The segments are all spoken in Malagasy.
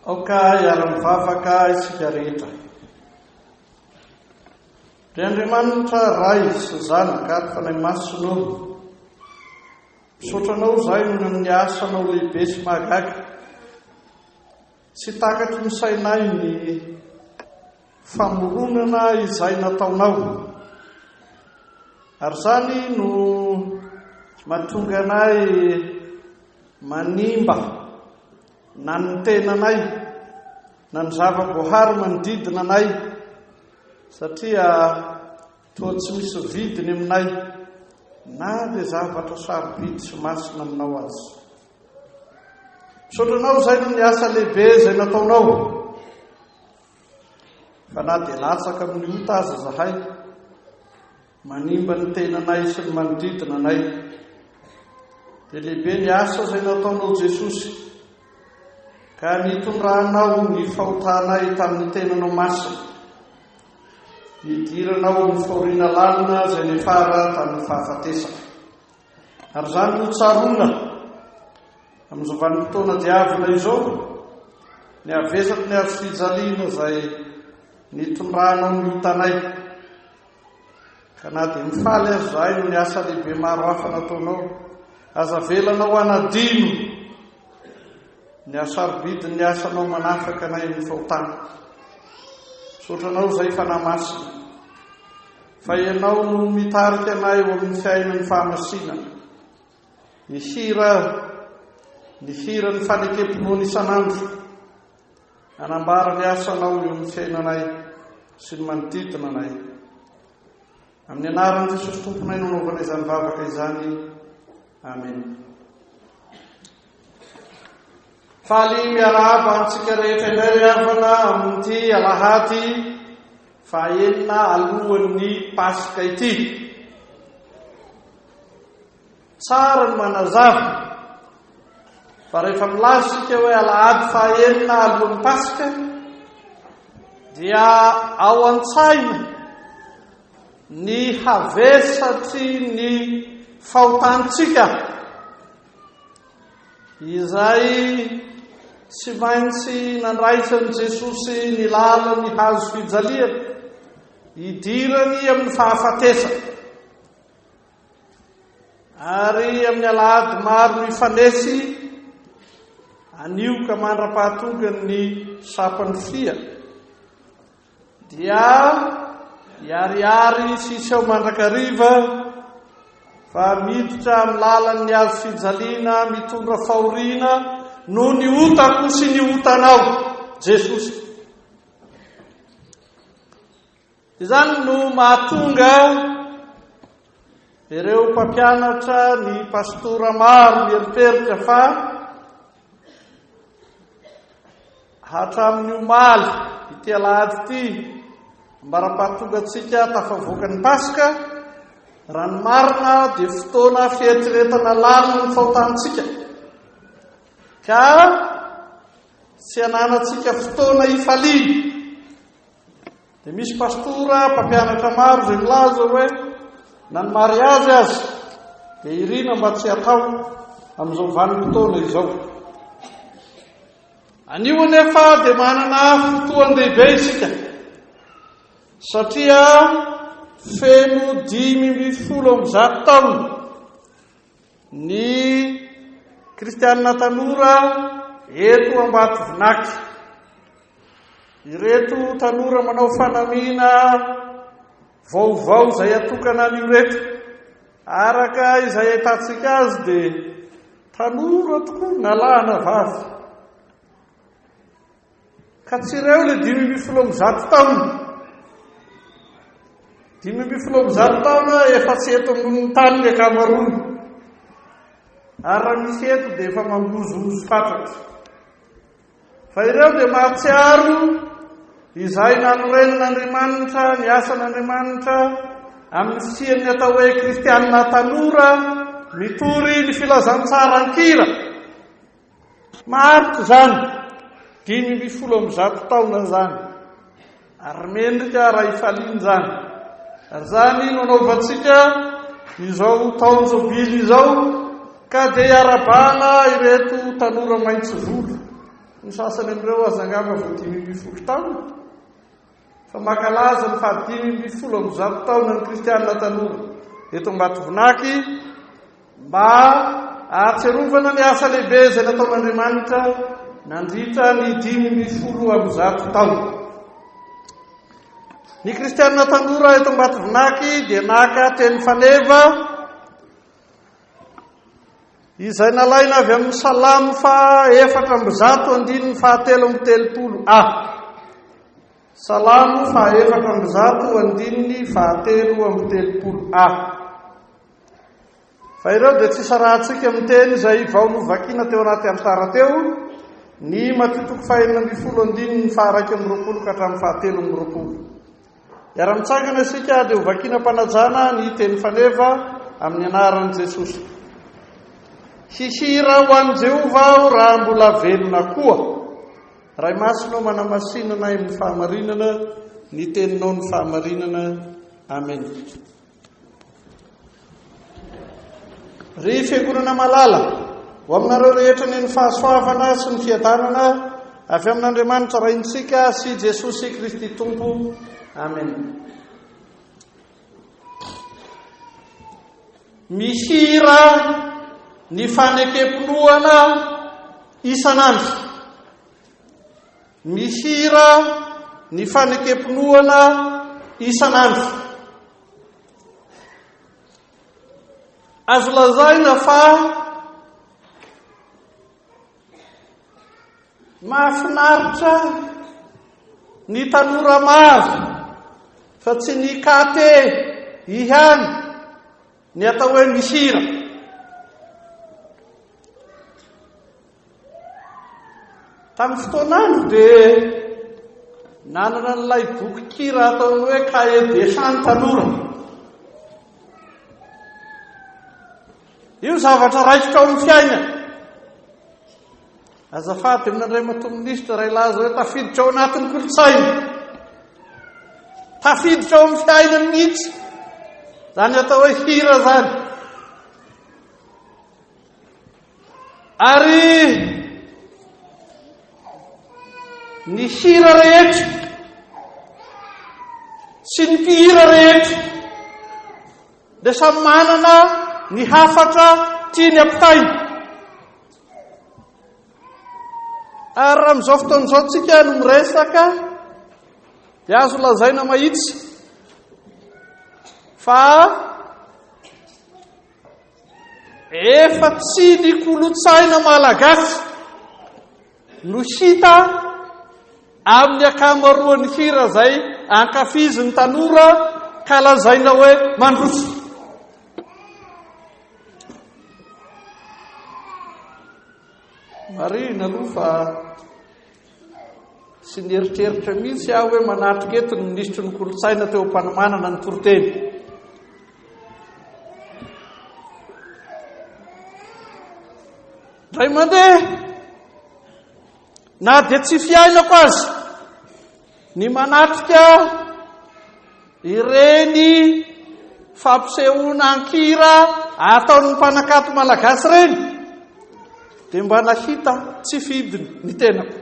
Aoka iara-mivavaka isika rehetra. Ry Andriamanitra ray sy zanaka ary fanahy masonao, misaotranao izay noho ny asanao lehibe sy mahagaga. Tsy takatry ny sainay ny famoronana izay nataonao, ary izany no mahatonga anay manimba na ny tenanay na ny zava-boahary manodidina anay, satria toa tsy misy vidiny aminay na dia zavatra sarobidy sy masina aminao azy. Misaotranao izay no ny asa lehibe izay nataonao, fa na dia latsaka amin'ny ota aza zahay, manimba ny tenanay sy ny manodidina anay. Dia lehibe ny asa izay nataonao Jesosy, ka nitondrahanao ny fahotanay tamin'ny tenanao masina, nidiranao ny fahoriana lalina izay nefara tamin'ny fahafatesana. Ary izany no tsaroana amin'izao vanim-potoana diavina izao, ny avesaky ny azo fijaliana izay nitondrahanao ny otanay, ka na dia mifaly azy zahay no ny asa lehibe maro hafa nataonao, aza velanao anadino ny asarobidiny ny asanao manafaka anay amin'ny fahotana. Misaotranao izay fanahy masina, fa ianao no mitarika anay eo amin'ny fiainan'ny fahamasinana, ny hira ny fanekemponao isanandro, anambara ny asanao eo amin'ny fiainanay sy ny manodidina anay. Amin'ny anaran'i Jesosy Tomponay no nanaovana izany vavaka izany. Amen. Faly miarahaba antsika rehetra indray ry havana amin'ity alahady fahaenina alohan'ny Pasika ity. Tsara ny manazava fa rehefa milaza isika hoe alahady fahaenina alohan'ny Pasika, dia ao an-tsaina ny havesatry ny fahotantsika izay tsy maintsy nandraisany Jesosy ny lala ny hazo fijaliana, idirany amin'ny fahafatesana. Ary amin'ny alahady maro mifanesy, anio ka mandra-pahatonga ny sapany fia, dia iariary siseo mandrakariva fa miditra amin'ny lalan'ny azo fijaliana, mitondra fahoriana no ny otako sy ny otanao Jesosy. Izany no mahatonga ireo mpampianatra, ny pastora maro mieriperitra fa hatramin'ny omaly ity alahady ity, ambara-pahatonga antsika tafavoaka ny Pasika, raha ny marina dia fotoana fieritreretana lalina ny fahotantsika, ka tsy hananantsika fotoana hifaliana. Dia misy pastora, mpampianatra maro izay milaza hoe na ny mariazy azy dia irina mba tsy hatao amin'izao vanim-potoana izao. Anio anefa dia manana fotoany lehibe isika, satria feno 500 taona ny kristianina tanora eto Ambatovinaky. Ireto tanora manao fanamiana vaovao izay atokana an'io reto, araka izay ahitantsika azy dia tanora tokoa na lahy na vavy, ka tsy ireo ilay 500 taona. 500 taona efa tsy eto ambonin'ny tany ny ankamaroany, ary raha misy eto dia efa mambozobozo fatratra. Fa ireo dia mahatsiaro izay nanorenan'Andriamanitra, ny asan'Andriamanitra amin'ny siany atao hoe kristianina tanora, mitory ny filazantsara-nkira. Maritra izany, 500 taona izany, ary mendrika raha hifaliana izany. Ary izany no anaovantsika izao taona jobily izao, ka dia arabana ireto tanora maitso volo, ny sasany amin'ireo azangava vo 500 taona fa makalaza ny fa 570 taona ny kristianina tanora eto Ambatovinaky mba ahatsiarovana ny asa lehibe izay nataon'Andriamanitra nandritra ny 570 taona. Ny kristianina tanora eto Ambatovinaky dia naka teny faneva izay nalaina avy amin'ny Salamo 4:470 Salamo 4:470 fa ireo dia tsy sarahantsika amin'ny teny izay vao novakiana teo anaty antara teo ny matitoko 220 ka hatramin'ny 720. Iara-mitsangana isika dia hovakiana mpanajana ny teny faneva amin'ny anaran'i Jesosy. Hihira ho an'i Jehovah raha mbola velona koa. Ray masinao manamasinana amin'ny fahamarinana, ny teninao ny fahamarinana. Amen. Ry fiangonana malala ho aminareo rehetra ny fahasoavana sy ny fiadanana avy amin'Andriamanitra raintsika sy Jesosy Kristy Tompo. Amen. Mihira ny fanekemponoana isanandro. Mihira ny fanekemponoana isanandro. Azo lazaina fa mahafinaritra ny tanora maro fa tsy ny kate ihany ny atao hoe mihira. Tamin'ny fotoanandro dia nanana n'ilay boky kira ataony hoe cahier des chants tanora. Io zavatra raikitra ao amin'ny fiaina. Azafady amin'andray matoministra ray laza hoe tafiditra ao anatin'ny kolotsaina, tafiditra ao amin'ny fiaina mihitsy zany atao hoe hira zany. Ary ny hira rehetra sy ny mpihira rehetra dia samy manana ny hafatra tiany ampitainy. Ary raha amin'izao fotoan'izao tsika no miresaka dia azo lazaina mahitsy fa efa tsy ny kolotsaina malagasy no hita amin'ny akamaroan'ny hira zay ankafizin'ny tanora ka lazaina hoe mandroso. Marina aloha fa sy nieritreritra mihitsy aho hoe manatrika eto ny ministro ny kolotsaina teo am-panomanana ny toroteny. Ray mandeha na dia tsy fiainako azy ny manatrika ireny fampisehoana ankira ataon'ny mpanakato malagasy reny dia mba nahita tsy fidiny ny tenako.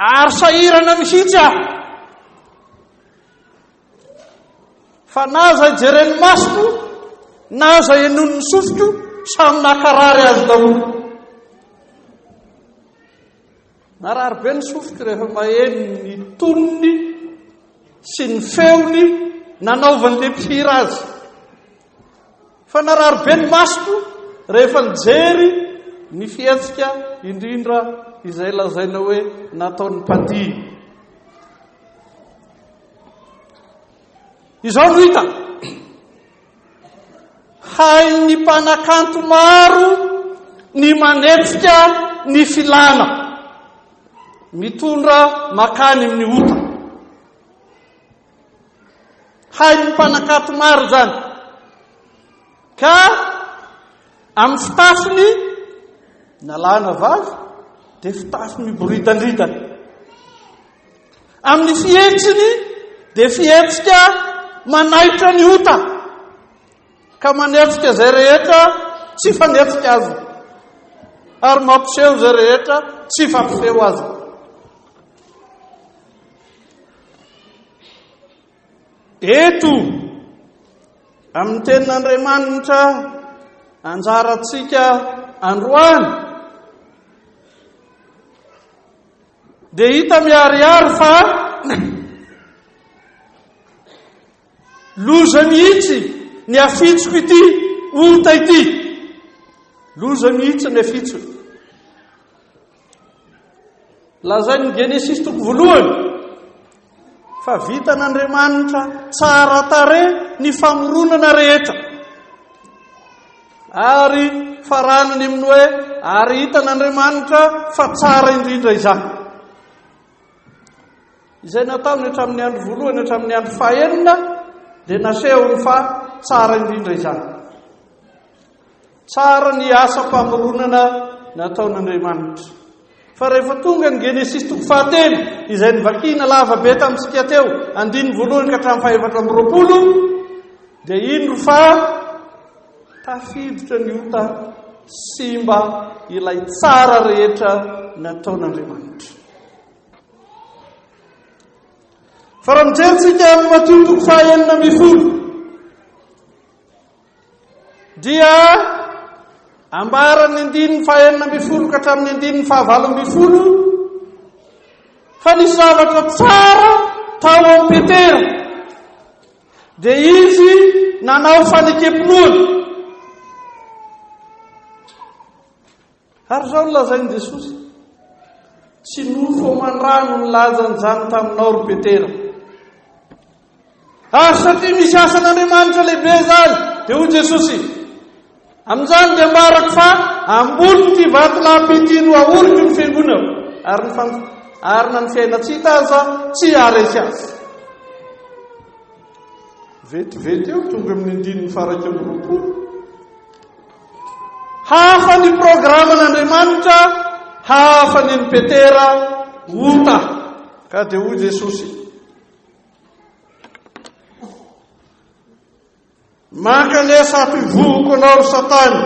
Ary sahirana mihitsy aho fa na zay jereny masoko na zay enon'ny sofiko samy nakarary azy daholo. Narary be ny sofiko rehefa maheno ny tonony sy ny feony nanaovan'le mpihira azy, fa narary be ny masoko rehefa nijery ny fihetsika indrindra izay lazaina hoe nataon'ny mpandihy. Izao no hita hay ny mpanakanto maro ny manetsika ny filana mitondra makany amin'ny ota. Hay ny mpanakanto maro zany ka amin'ny fitafiny nalana vavy dia fitafiny miboridandridana, amin'ny fihetsiny dia fihetsika manaitra ny ota ka manetsika zay rehetra tsy fanetsika azy. ary mampiseho zay rehetra tsy fampifeo azy. Eto amin'ny tenin'Andriamanitra anjaratsika androany dia hita miharihary fa loza mihitsy ny afitsoko ity ota ity. Loza mihitsy ny afitsoko. Lazainy Genesis toko voalohany fa vitan'Andriamanitra tsara tare ny famoronana rehetra, ary faranany amin'ny hoe ary hitan'Andriamanitra fa tsara indrindra izany. Izay nataony hatramin'ny andro voalohany hatramin'ny andro fahaenina dia nasehony fa tsara indrindra izany. Tsara ny asa-pamoronana nataon'Andriamanitra. Fa rehefa tonga ny Genesis toko 19 izay nivakina lava be tamintsika teo 1:1 ka hatramin'ny 4:20 dia indro fa tafiditra ny ota simba ilay tsara rehetra nataon'Andriamanitra. Fa raha mijery amin'ny Mateo toko 9:10 dia ambarany 9:9 ka hatramin'ny 9:9 fa nisy zavatra tsara tao amin'ny Petera dia izy nanao fanekempinoana. Ary zao nolazainy Jesosy, tsy nofo aman-drano nilazan'izany taminao ry Petera. Ary satria misy asan'Andriamanitra lehibe zany, dia hoy Jesosy, amin'izany dia mbarako fa ambony ty vatolampy ity no ahoriko ny fiangonana, ary na ny fiainatsika aza tsy haharesy azy. Vetivety eo tonga amin'ny 9:20. Hafa ny programan'Andriamanitra, hafa ny Petera ota. Ka dia hoy Jesosy, mankaniasa ampivoko anao ry Satany,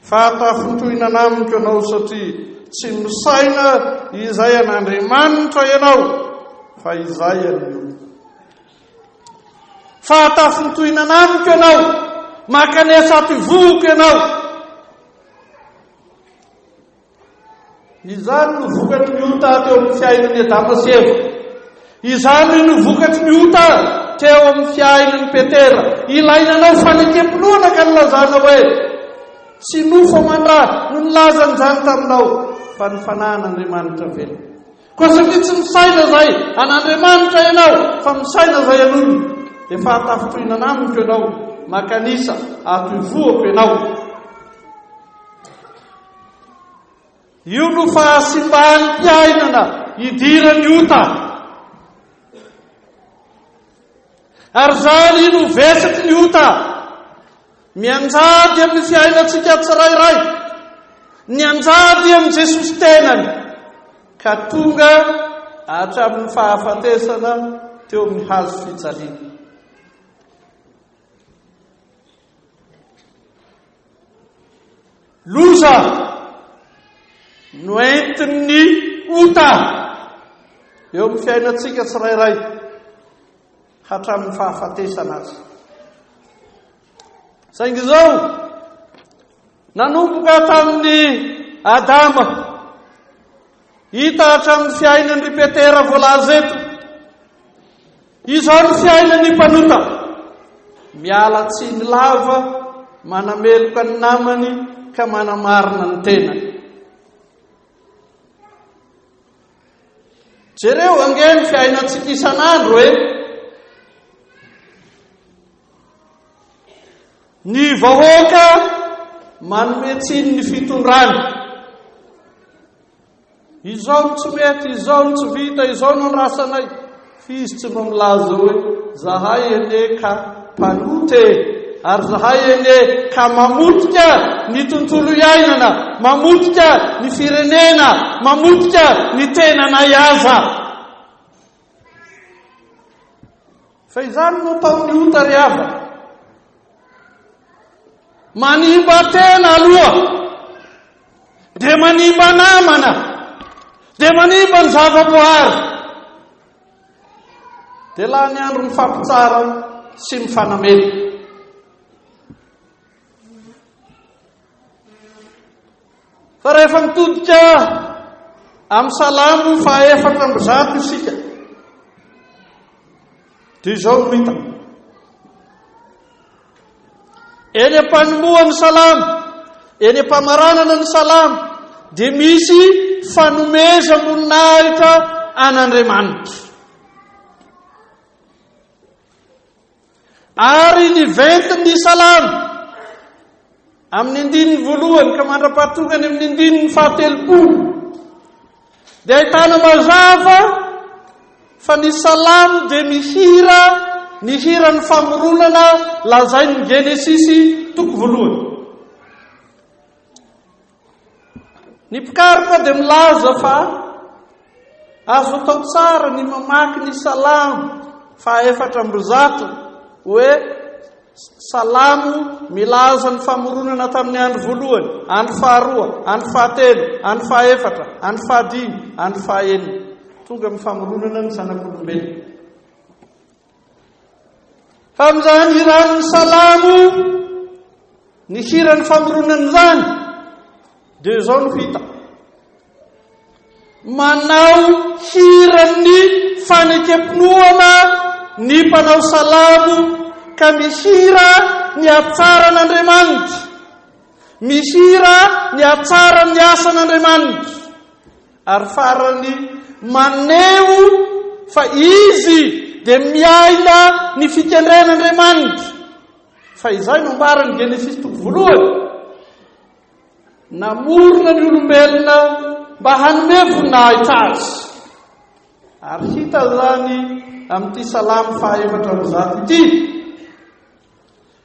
fa tafintohinana amiko ianao satria tsy misaina izay an'Andriamanitra ianao fa izay an'io. Fa tafintohinana amiko ianao, mankaniasa ampivoko ianao. Izany no vokatry ny ota teo amin'ny fiainan'ny Adama sy Eva. Izany no vokatry ny ota teo amin'ny fiainan'ny Petera. Ilainanao fanekempinoana ka nilazana hoe tsy nofo aman-drà no nilazan'izany taminao fa ny fanahin'Andriamanitra velona. Koa satria tsy misaina zay an'Andriamanitra ianao fa misaina zay an'olona, dia fa tafitrohinana amiko ianao, makanisa atoivoako ianao. Io no fahasimbahan'ny mpiainana idiran'ny ota. Ary zany no vesaky ny ota mianjady amin'ny fiainantsika tsirairay, mianjady amin'ny Jesosy tenany, ka tonga hatramin'ny fahafatesana teo amin'ny hazo fijaliana. Loza no entin'ny ota eo amin'ny fiainantsika tsirairay hatramin'ny fahafatesana azy. Saingy izao nanomboka tamin'ny Adama, hita hatramin'ny fiainan'ny Petera voalaza eto, izao ny fiainan'ny mpanota, miala tsiny lava, manameloka ny namany ka manamarina ny tenany. Jereo angeny fiainantsika isan'andro ny vahoaka manome tsiny ny fitondrany. Izao no tsy mety, izao no tsy vita, izao no rasanay. Fizy tsy mba milaza hoe zahay ene ka mpanote, ary zahay ene ka mamotika ny tontolo iainana, mamotika ny firenena, mamotika ny tenana iaza. Fa izany no taony ota ry hava, manimba tena aloha, dia manimba namana, dia manimba ny zavaboary, dia laha ny andro ny fampitsara sy ny fanamena. Fa rehefa mitodika amin'ny Salamo 400 isika, dia izao no hita. Eny ampanemoan'ny Salamo, eny ampamaranana ny Salamo, dia misy fanomezam-boninahitra an'Andriamanitra. Ary ny ventin'ny Salamo amin'ny andininy voalohany ka mandra-pahatongany amin'ny andininy 70, dia ahitana mazava fa ny Salamo dia mihira ny hiran'ny famoronana lazain'ny Genesisy toko voalohany. Ny mpikaroka dia milaza fa azo atao tsara ny mamaky ny Salamo 400 hoe Salamo milaza ny famoronana tamin'ny andro voalohany, andro faharoa, andro fahatelo, andro fahaefatra, andro fahadimy, andro fahaenina, tonga amin'ny famoronana ny zanak'olombelona. Fa amin'izany hiran'ny Salamo, ny hiran'ny famoronana izany, dia izao no hita. Manao hiran'ny fanekempinoana ny mpanao Salamo, ka mihira ny atsaran'Andriamanitra, mihira ny atsaran'ny asan'Andriamanitra, ary farany maneho fa izy dia miaina ny fikendren'Andriamanitra. Fa izay no ambarany Genesisy toko voalohany, namorona ny olombelona mba hanome voninahitra azy. Ary hita zany amin'ity Salamo 400 ity,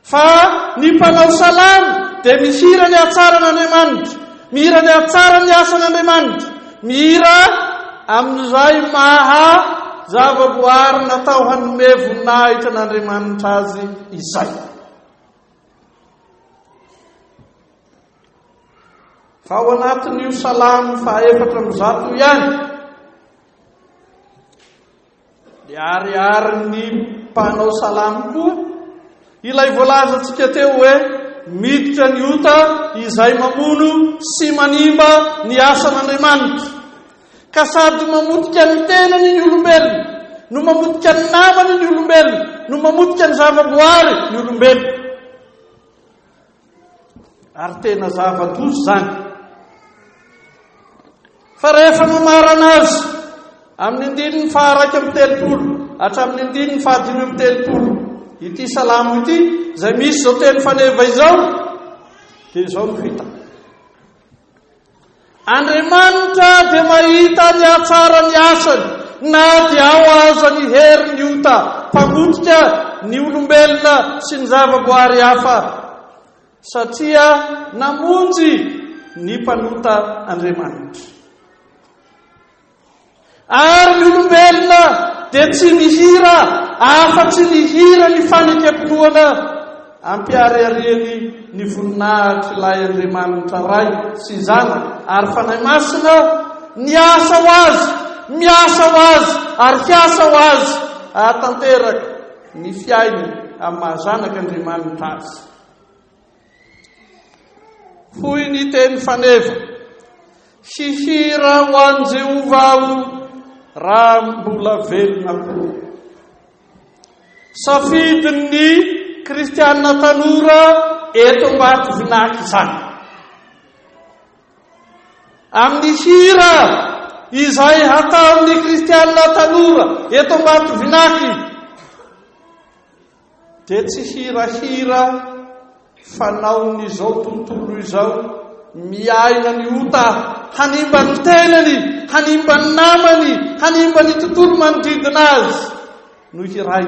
fa ny mpanao Salamo dia mihira ny atsaran'Andriamanitra, mihira ny atsaran'ny asan'Andriamanitra, mihira amin'izay maha zavaboary natao hanome voninahitra n'Andriamanitra azy izay. Fa ao anatin'io Salamo 400 ihany, dia ariary ny mpanao Salamo koa ilay voalaza antsika teo hoe miditra ny ota izay mamono sy manimba ny asan'Andriamanitra, ka sady mamotika ny tenany ny olombelona, no mamotika ny namany ny olombelona, no mamotika ny zavaboary ny olombelona. Ary tena zava-doza zany. Fa rehefa mamarana azy amin'ny andininy 130 hatramin'ny andininy 130, ity Salamo ity izay misy izao teny faneva izao, dia izao no hita. Andriamanitra dia mahita ny atsarany asany, na dia ao aza ny hery ny ota mpamotika ny olombelona sy ny zavaboary hafa, satria namonjy ny mpanota Andriamanitra. Ary ny olombelona dia tsy mihira afa-tsy ny hira ny fanekempinoana, ampiariariany ny voninahitra ilay Andriamanitra ray sy zanany, ary fanahy masina niasa ho azy, miasa ho azy, ary fiasa ho azy, ahatanteraka ny fiainy amin'ny mahazanak'Andriamanitra azy. Hoy ny teny faneva, hihira ho an'i Jehova aho raha mbola velona koa. Safidin'ny kristianina tanora eto Ambatovinaky izany, amin'ny hira izay hataon'ny kristianina tanora eto Ambatovinaky, dia tsy hirahira fanaon'izao tontolo izao, miaina ny ota, hanimba ny tenany, hanimba ny namany, hanimba ny tontolo manodidina azy no hiray.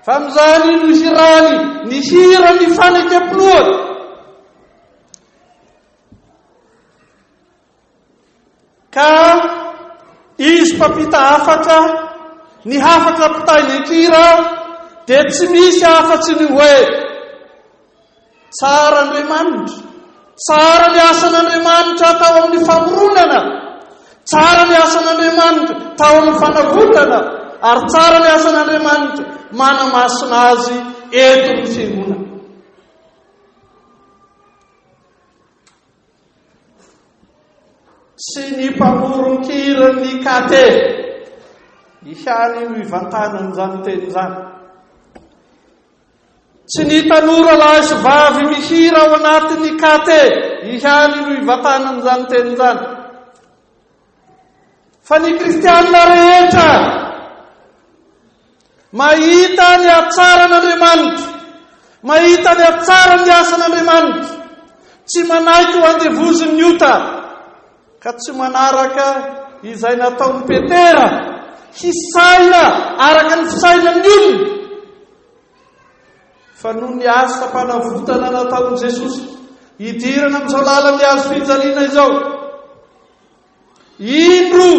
Fa amin'izany no hirany ny hira ny fanekempinoana, ka izy mpampita hafatra, ny hafatra mpitainy ankira, dia tsy misy afa-tsy ny hoe tsara Andriamanitra, tsara ny asan'Andriamanitra tao amin'ny famoronana, tsara ny asan'Andriamanitra tao amin'ny fanavotana, ary tsara ny asan'Andriamanitra manamasina azy eto ny fiangonana. Sy ny mpamoron-kira ny kate ihany no ivantanany izany teny izany. Tsy ny tanora lahy sy vavy mihira ao anatin'ny kate ihany no ivantanany izany teny izany, fa ny kristianina rehetra mahita ny atsaran'Andriamanitra, mahita ny atsara ny asan'Andriamanitra, tsy manaiky ho andevoziny ny ota, ka tsy manaraka izay nataon'ny Petera hisaina araka ny fisainan'ny olona, fa noho ny asa mpanavotana nataon'i Jesosy hidirana amin'izao lalany azo fijaliana izao, indro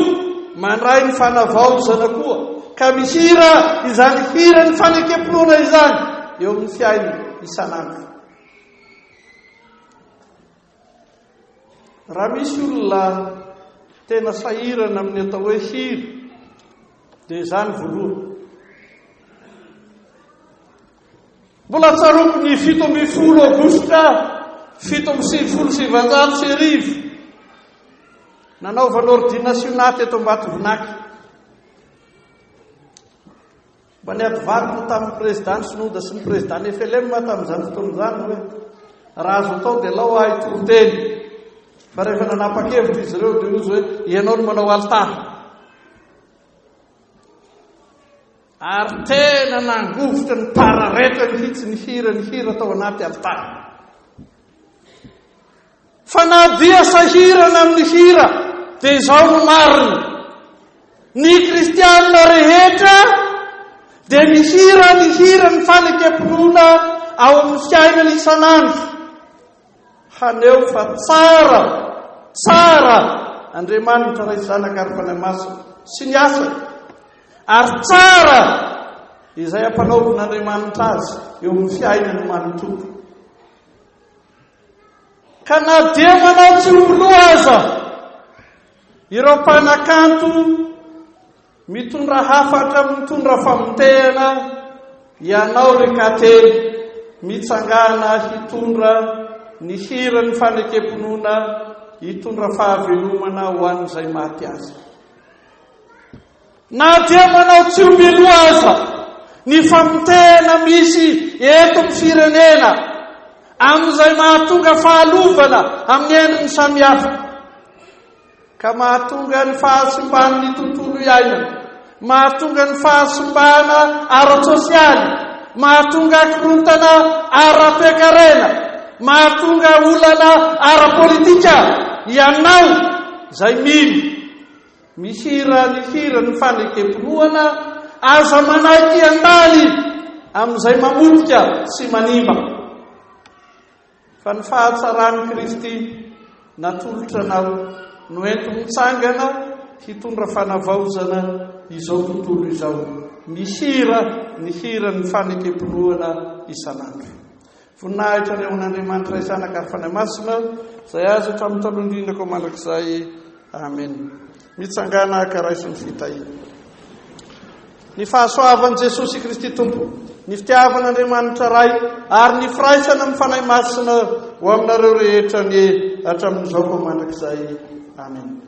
mandray ny fanavaozana koa, ka mihira izany hira ny fanekempinoana izany eo amin'ny fiaina isanandro. Raha misy olona tena sahirana amin'ny atao hoe hira, dia izany voalohany. Mbola tsaroko ny 17 Aogositra 1797 nanaovana ordinationat eto Ambatovinaky. Mba niadivariko tamin'ny présidant Sinoda sy ny président FLM tamin'izany fotoana izany hoe raha azo atao dia lao ahy toroteny, fa rehefa nanapa-kevitra izy ireo dia izy hoe ianao no manao alitaha. Ary tena nangovotra ny pararetra mihitsy ny hira tao anaty alitaha. Fa na dia sahirana amin'ny hira dia izao no marina, ny kristianina rehetra dia mihira ny hira ny fanekempinoana ao amin'ny fiainana isanandro, haneo fa tsara Andriamanitra ray zanaka ary fanahy masina sy ny asany, ary tsara izay ampanaovin'Andriamanitra azy eo amin'ny fiainany manontolo. Ka na dia manao tsy olo aza ireo mpanakanto mitondra hafatra mitondra famotehana, ianao rekate mitsangana hitondra ny hira ny fanekempinoana, hitondra fahavelomana ho an'izay maty azy. Na dia manao tsy omelo aza ny famotehana misy eto amin'ny firenena amin'izay mahatonga fahalovana amin'ny endriny samihafa, ka mahatonga ny fahasimban'ny tontolo iainana, mahatonga ny fahasimbana ara-tsosialy, mahatonga korontana ara-toekarena, mahatonga olana ara-politika, ianao izay mihira ny hira ny fanekempinoana, aza manaiky andany amin'izay mamotika sy manimba. Fa ny fahatsaran'i Kristy natolotra anao no ento mitsangana hitondra fanavaozana izao tontolo izao, mihira ny hira ny fanekempinoana isanandro. Voninahitra ny amin'Andriamanitra izanaka ary fanahy masina izay azo hatramin'ny talondrinako mandrakizay. Amen. Mitsangana karaisy ny fitahina. Ny fahasoavan'i Jesosy Kristy Tompo, ny fitiavan'Andriamanitra ray, ary ny firaisana amin'ny fanahy masina ho aminareo rehetra ny hatramin'izao mandrakizay. Amen.